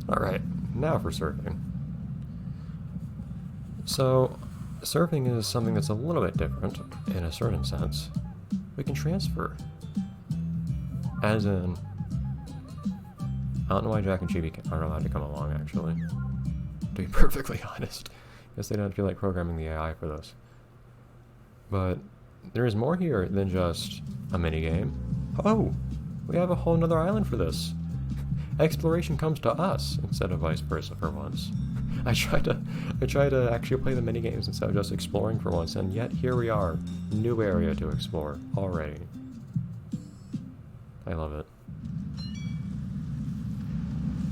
Alright, now for surfing. So, surfing is something that's a little bit different in a certain sense. We can transfer. As in, I don't know why Jack and Chibi aren't allowed to come along, actually. To be perfectly honest. Guess they don't feel like programming the AI for this. But there is more here than just a minigame. Oh! We have a whole nother island for this. Exploration comes to us instead of vice versa for once. I try to actually play the minigames instead of just exploring for once, and yet here we are. New area to explore already. I love it.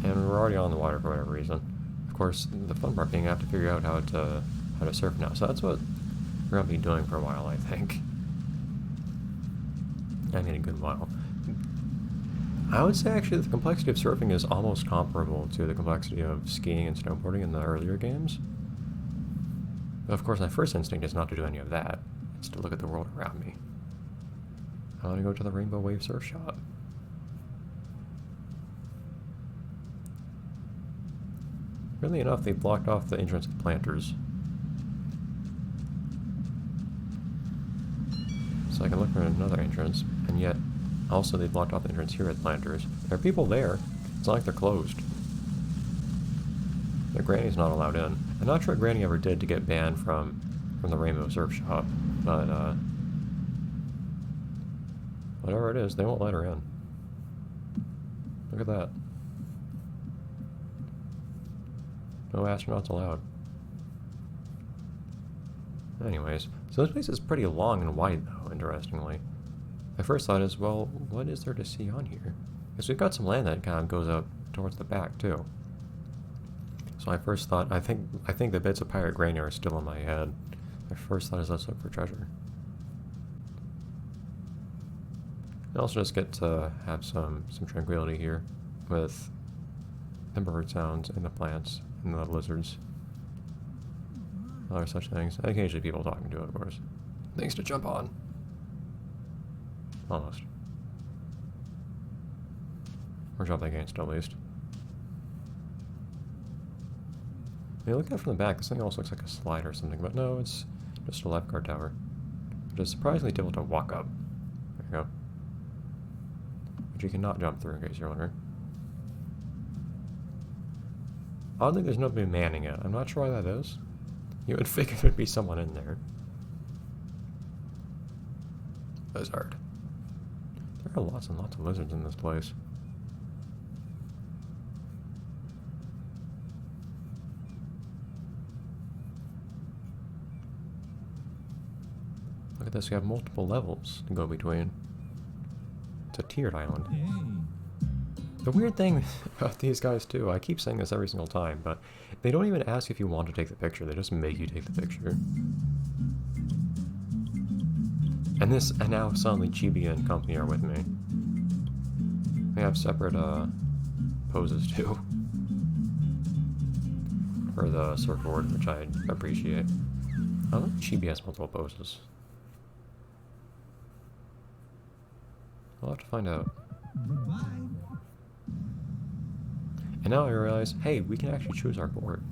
And we're already on the water for whatever reason. Of course, the fun part being I have to figure out how to surf now. So that's what we're gonna be doing for a while, I think. I mean, a good while. I would say actually the complexity of surfing is almost comparable to the complexity of skiing and snowboarding in the earlier games. But of course, my first instinct is not to do any of that. It's to look at the world around me. I want to go to the Rainbow Wave Surf Shop. Really enough, they blocked off the entrance of planters. So I can look for another entrance, and yet also they blocked off the entrance here at planters. There are people there. It's not like they're closed. The Granny's not allowed in. I'm not sure what Granny ever did to get banned from the Rainbow Surf Shop, but whatever it is, they won't let her in. Look at that. No astronauts allowed. Anyways, so this place is pretty long and wide though, interestingly. My first thought is, well, what is there to see on here? Because we've got some land that kind of goes up towards the back too. So my first thought, I think the bits of Pirate Granny are still in my head. My first thought is let's look for treasure. And also just get to have some tranquility here with the bird sounds and the plants and the lizards. Other such things. And occasionally people talking to it, of course. Things to jump on. Almost. Or jump against, at least. When you look at it from the back, this thing almost looks like a slide or something, but no, it's just a lifeguard tower. Which is surprisingly difficult to walk up. There you go. Which you cannot jump through, in case you're wondering. Oddly, there's nobody manning it. I'm not sure why that is. You would figure there'd be someone in there. Lizard. There are lots and lots of lizards in this place. Look at this, we have multiple levels to go between. It's a tiered island. The weird thing about these guys too, I keep saying this every single time, but they don't even ask if you want to take the picture, they just make you take the picture. And now suddenly Chibi and company are with me. They have separate poses too. For the surfboard, which I appreciate. I don't know if Chibi has multiple poses. I'll have to find out. And now I realize, hey, we can actually choose our board.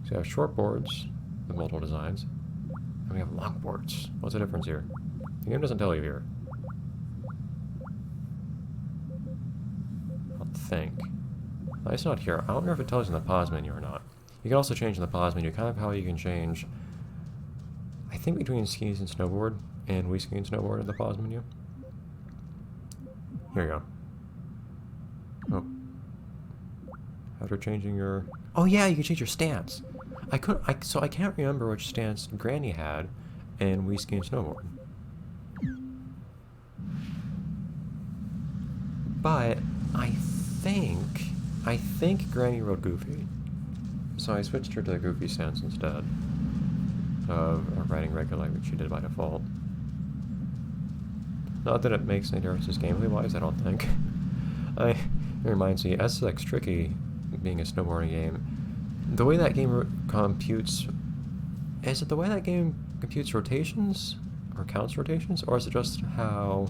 So we have short boards with multiple designs, and we have long boards. What's the difference here? The game doesn't tell you here. I don't think. It's not here. I don't know if it tells you in the pause menu or not. You can also change in the pause menu, kind of how you can change, I think, between skis and snowboard, and Wii ski and snowboard in the pause menu. Here you go. Oh. After changing your... Oh yeah, you can change your stance. So I can't remember which stance Granny had in Wii ski and snowboard. But I think Granny rode Goofy. So I switched her to the Goofy stance instead of riding regular, which she did by default. Not that it makes any differences gameplay-wise, I don't think. It reminds me, SX Tricky, being a snowboarding game, the way that game computes... Is it the way that game computes rotations? Or counts rotations? Or is it just how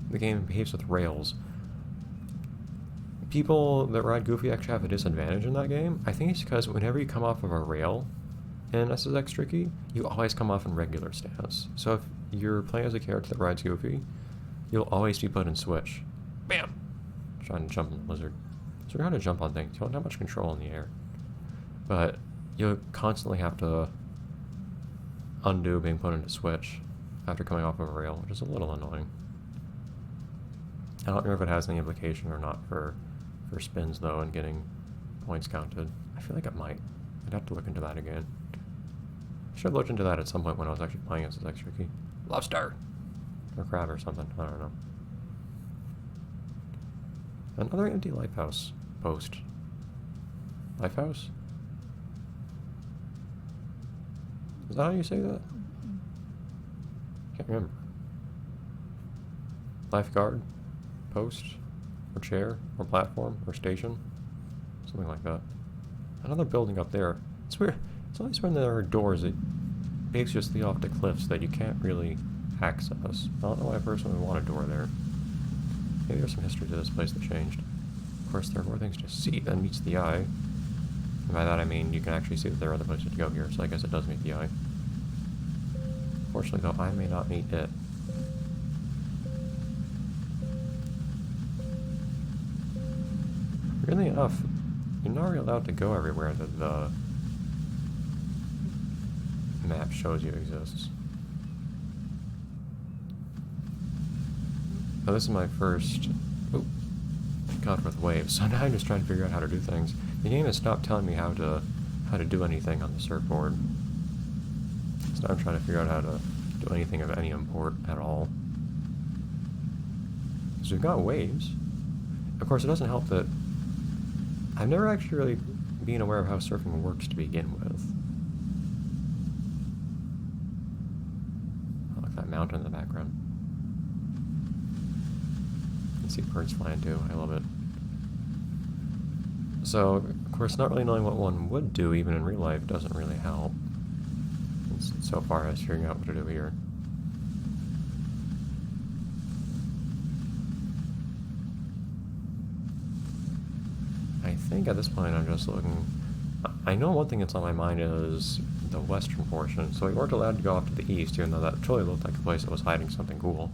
the game behaves with rails? people that ride Goofy actually have a disadvantage in that game. I think it's because whenever you come off of a rail in SSX Tricky, you always come off in regular stance. So if you're playing as a character that rides Goofy, you'll always be put in switch. Bam! Trying to jump in the lizard. So you're going to jump on things. You don't have much control in the air. But you'll constantly have to undo being put into switch after coming off of a rail, which is a little annoying. I don't know if it has any implication or not for spins, though, and getting points counted. I feel like it might. I'd have to look into that again. I should have looked into that at some point when I was actually playing as this Tricky. Lobster! Or crab or something. I don't know. Another empty lifehouse post. Lifehouse? Is that how you say that? Can't remember. Lifeguard? Post? Or chair? Or platform? Or station? Something like that. Another building up there. It's weird. It's always when there are doors that basically lead off to cliffs that you can't really access. I don't know why I personally want a door there. Maybe there's some history to this place that changed. Of course, there are more things to see than meets the eye. And by that I mean you can actually see that there are other places to go here, so I guess it does meet the eye. Fortunately, though, I may not meet it. Really enough, you're not really allowed to go everywhere that the map shows you exists. Now this is my first encounter with waves, so now I'm just trying to figure out how to do things. The game has stopped telling me how to do anything on the surfboard. So now I'm trying to figure out how to do anything of any import at all. So we've got waves. Of course, it doesn't help that I've never actually really been aware of how surfing works to begin with. I like that mountain in the background. You can see birds flying too. I love it. So, of course, not really knowing what one would do even in real life doesn't really help. So far as figuring out what to do here. I think at this point I'm just looking... I know one thing that's on my mind is the western portion, so we weren't allowed to go off to the east, even though that totally looked like a place that was hiding something cool.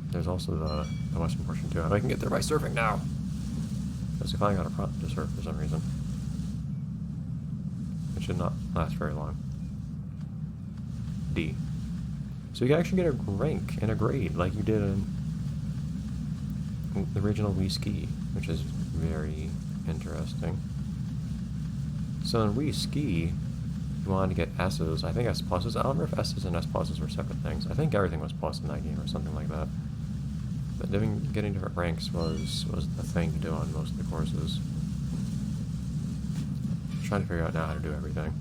There's also the western portion too, and I can get there by surfing now! Because if I got a prompt to surf for some reason. It should not last very long. D. So you can actually get a rank and a grade like you did in the original Wii Ski, which is very interesting. So in Wii Ski, you wanted to get S's. I think S pluses. I don't remember if S's and S pluses were separate things. I think everything was plus in that game or something like that. But getting different ranks was the thing to do on most of the courses. Trying to figure out now how to do everything.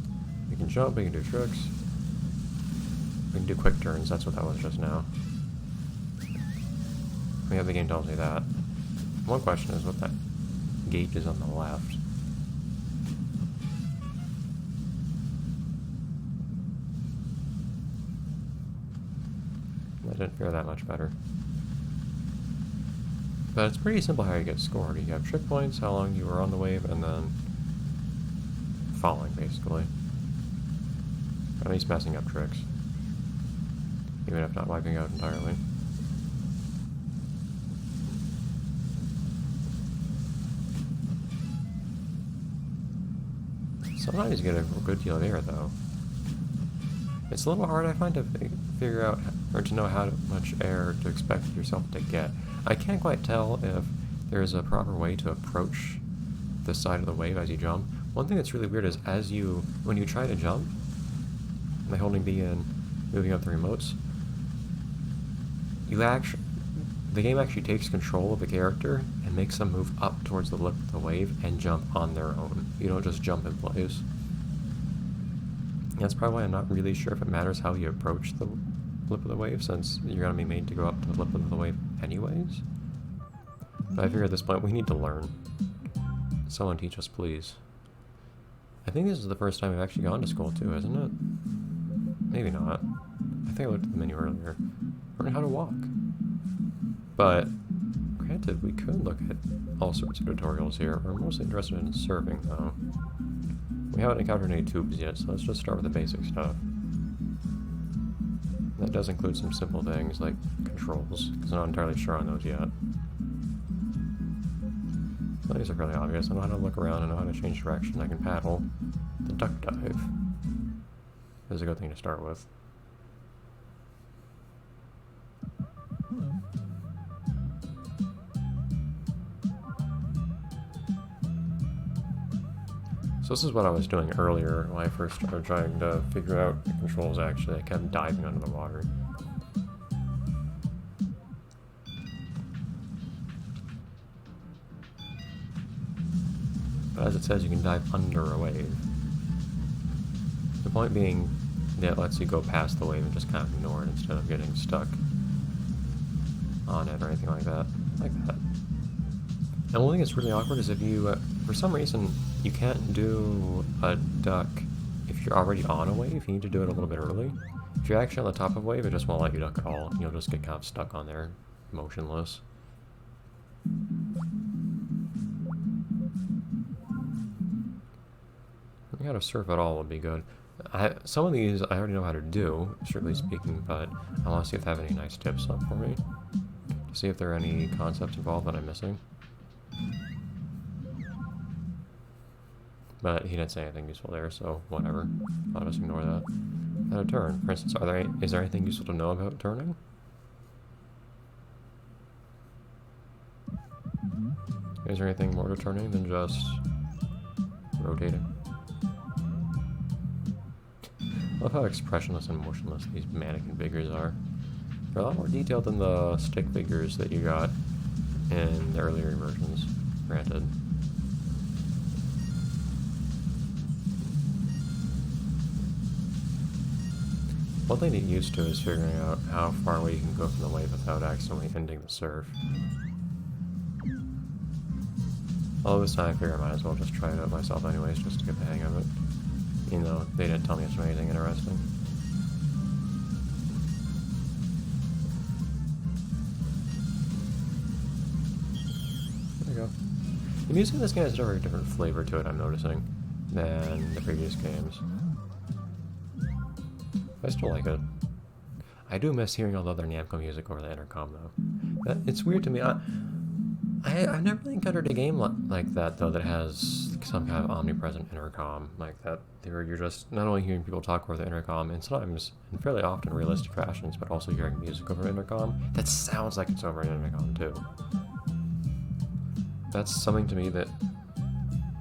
We can jump, we can do tricks. We can do quick turns, that's what that was just now. Yeah, the game tells me that. One question is what that gate is on the left. That didn't fare that much better. But it's pretty simple how you get scored. You have trick points, how long you were on the wave, and then falling, basically. At least messing up tricks. Even if not wiping out entirely. Sometimes you get a good deal of air, though. It's a little hard, I find, to figure out, or to know how much air to expect yourself to get. I can't quite tell if there's a proper way to approach the side of the wave as you jump. One thing that's really weird is when you try to jump, by holding B and moving up the remotes, the game actually takes control of the character and makes them move up towards the lip of the wave and jump on their own. You don't just jump in place. That's probably why I'm not really sure if it matters how you approach the lip of the wave, since you're going to be made to go up to the lip of the wave anyways. But I figure at this point we need to learn. Someone teach us, please. I think this is the first time we've actually gone to school too, isn't it? Maybe not. I think I looked at the menu earlier. Learn how to walk. But granted, granted, we could look at all sorts of tutorials here. We're mostly interested in surfing, though. We haven't encountered any tubes yet, so let's just start with the basic stuff. That does include some simple things like controls, because I'm not entirely sure on those yet. But these are fairly obvious. I know how to look around, I know how to change direction, I can paddle. The duck dive is a good thing to start with. So this is what I was doing earlier when I first started trying to figure out the controls. Actually, I kept diving under the water. But as it says, you can dive under a wave. The point being that it lets you go past the wave and just kind of ignore it instead of getting stuck on it or anything like that. And one thing that's really awkward is if you, for some reason, you can't do a duck if you're already on a wave. You need to do it a little bit early. If you're actually on the top of a wave, it just won't let you duck at all. You'll just get kind of stuck on there, motionless. Learning how to surf at all would be good. Some of these I already know how to do, strictly speaking, but I want to see if they have any nice tips up for me. To see if there are any concepts involved that I'm missing. But he didn't say anything useful there, so whatever. I'll just ignore that. And a turn. For instance, is there anything useful to know about turning? Is there anything more to turning than just rotating? I love how expressionless and motionless these mannequin figures are. They're a lot more detailed than the stick figures that you got in the earlier versions, granted. One thing to get used to is figuring out how far away you can go from the wave without accidentally ending the surf. Although this time I figure I might as well just try it out myself anyways, just to get the hang of it. Even though they didn't tell me it's anything interesting. There we go. The music in this game has a very different flavor to it, I'm noticing, than the previous games. I still like it. I do miss hearing all the other Namco music over the intercom, though. It's weird to me. I've never really encountered a game like that, though, that has some kind of omnipresent intercom like that. Where you're just not only hearing people talk over the intercom, and sometimes, and fairly often, realistic fashions, but also hearing music over the intercom that sounds like it's over an intercom, too. That's something to me that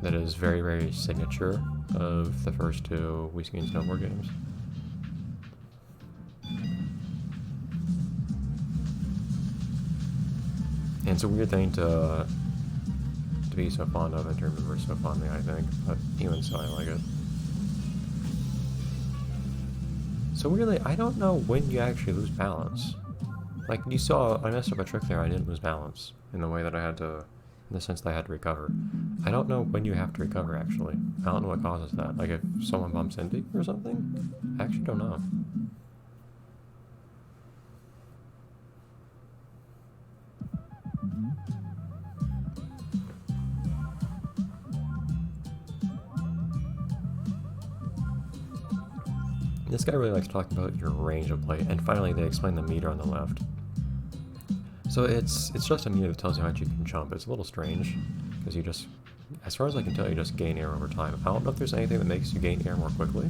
is very, very signature of the first two Wii Ski and Snowboard games. And it's a weird thing to be so fond of and to remember so fondly, I think, but even so, I like it. So really, I don't know when you actually lose balance. Like, you saw, I messed up a trick there, I didn't lose balance in the way that I had to, in the sense that I had to recover. I don't know when you have to recover, actually. I don't know what causes that. Like, if someone bumps into you or something? I actually don't know. This guy really likes talking about your range of play, and finally they explain the meter on the left. So it's just a meter that tells you how much you can jump. It's a little strange, because you just, as far as I can tell, you just gain air over time. I don't know if there's anything that makes you gain air more quickly.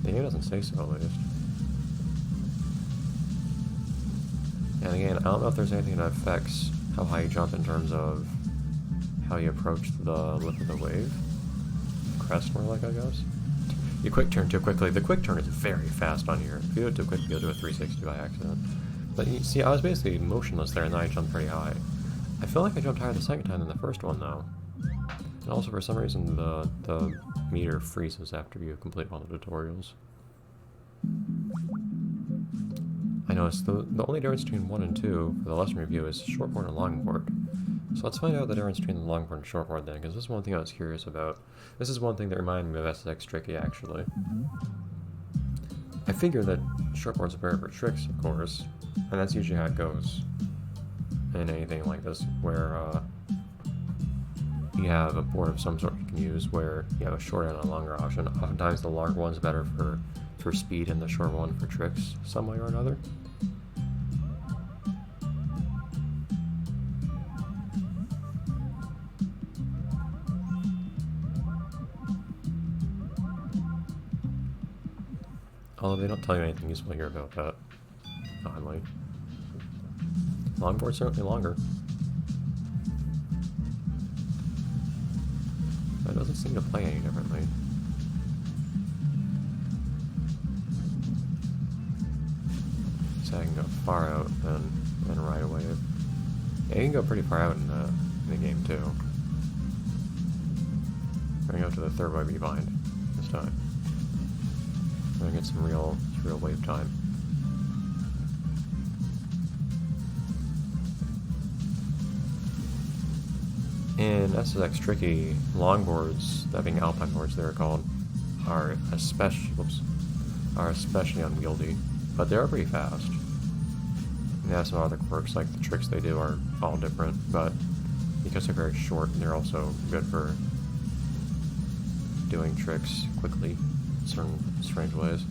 The game doesn't say so, at least. And again, I don't know if there's anything that affects how high you jump in terms of how you approach the lip of the wave. Crest, more like, I guess. You quick turn too quickly. The quick turn is very fast on here. If you do it too quick, you'll do a 360 by accident. But you see, I was basically motionless there, and then I jumped pretty high. I feel like I jumped higher the second time than the first one, though. And also, for some reason, the meter freezes after you complete all the tutorials. I noticed the only difference between 1 and 2 for the lesson review is shortboard and longboard. So let's find out the difference between the longboard and shortboard then, because this is one thing I was curious about. This is one thing that reminded me of SSX Tricky, actually. I figure that shortboards are better for tricks, of course, and that's usually how it goes. in anything like this where you have a board of some sort you can use where you have a short and a longer option. Oftentimes the longer one's better for speed and the short one for tricks some way or another. Although they don't tell you anything useful here about that, oddly. Longboard's certainly longer. That doesn't seem to play any differently. So I can go far out and ride away. Yeah, you can go pretty far out in the game too. I'm gonna go to the third wave behind this time. I'm gonna get some real wave time. In SSX Tricky, longboards, that being alpine boards they're called, are especially unwieldy, but they are pretty fast. And they have some other quirks, like the tricks they do are all different, but because they're very short, they're also good for doing tricks quickly in certain strange ways.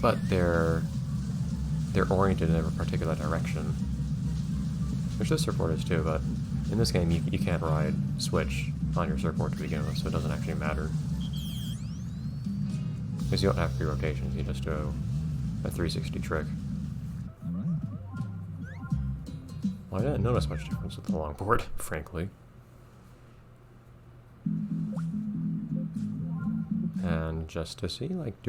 But they're oriented in a particular direction, which this surfboard is too, but in this game, you can't ride switch on your surfboard to begin with, so it doesn't actually matter. Because you don't have free rotations, you just do a 360 trick. Well, I didn't notice much difference with the longboard, frankly. And just to see, like,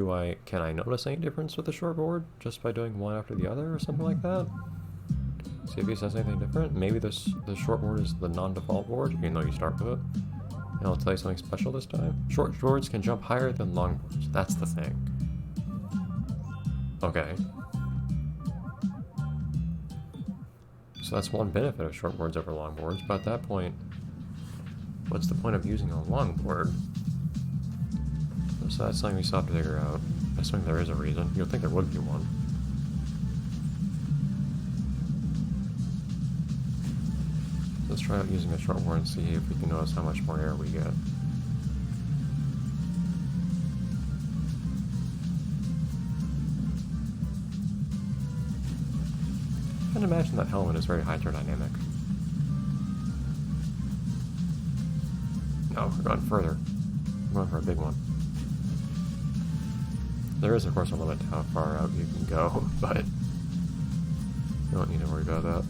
can I notice any difference with the shortboard just by doing one after the other or something like that? See if he says anything different. Maybe the shortboard is the non-default board, even though you start with it. And I'll tell you something special this time. Shortboards can jump higher than longboards. That's the thing. Okay. So that's one benefit of shortboards over longboards, but at that point, what's the point of using a longboard? So that's something we still have to figure out. I think there is a reason. You'd think there would be one. Let's try out using a shortboard and see if we can notice how much more air we get. I can imagine that helmet is very hydrodynamic. No, we're going further. We're going for a big one. There is, of course, a limit to how far out you can go, but you don't need to worry about that.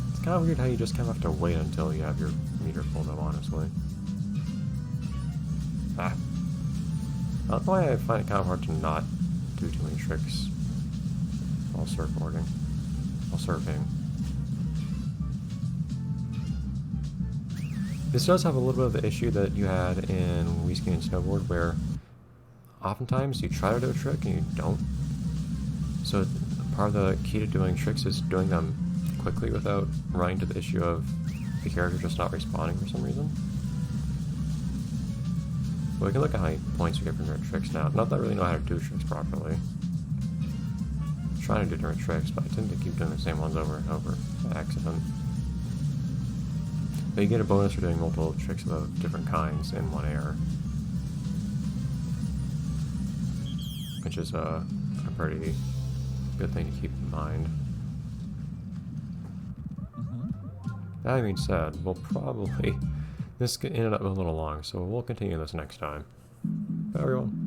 It's kind of weird how you just kind of have to wait until you have your meter pulled up, honestly. I don't know why I find it kind of hard to not do too many tricks while surfing. This does have a little bit of the issue that you had in Wii Ski and Snowboard, where oftentimes you try to do a trick and you don't. So part of the key to doing tricks is doing them quickly without running to the issue of the character just not responding for some reason. Well, we can look at how many points we get from different tricks now. Not that I really know how to do tricks properly. I'm trying to do different tricks, but I tend to keep doing the same ones over and over by accident. But you get a bonus for doing multiple tricks of different kinds in one air, which is a pretty good thing to keep in mind. That being said, we'll probably... This ended up a little long, so we'll continue this next time. Bye, everyone.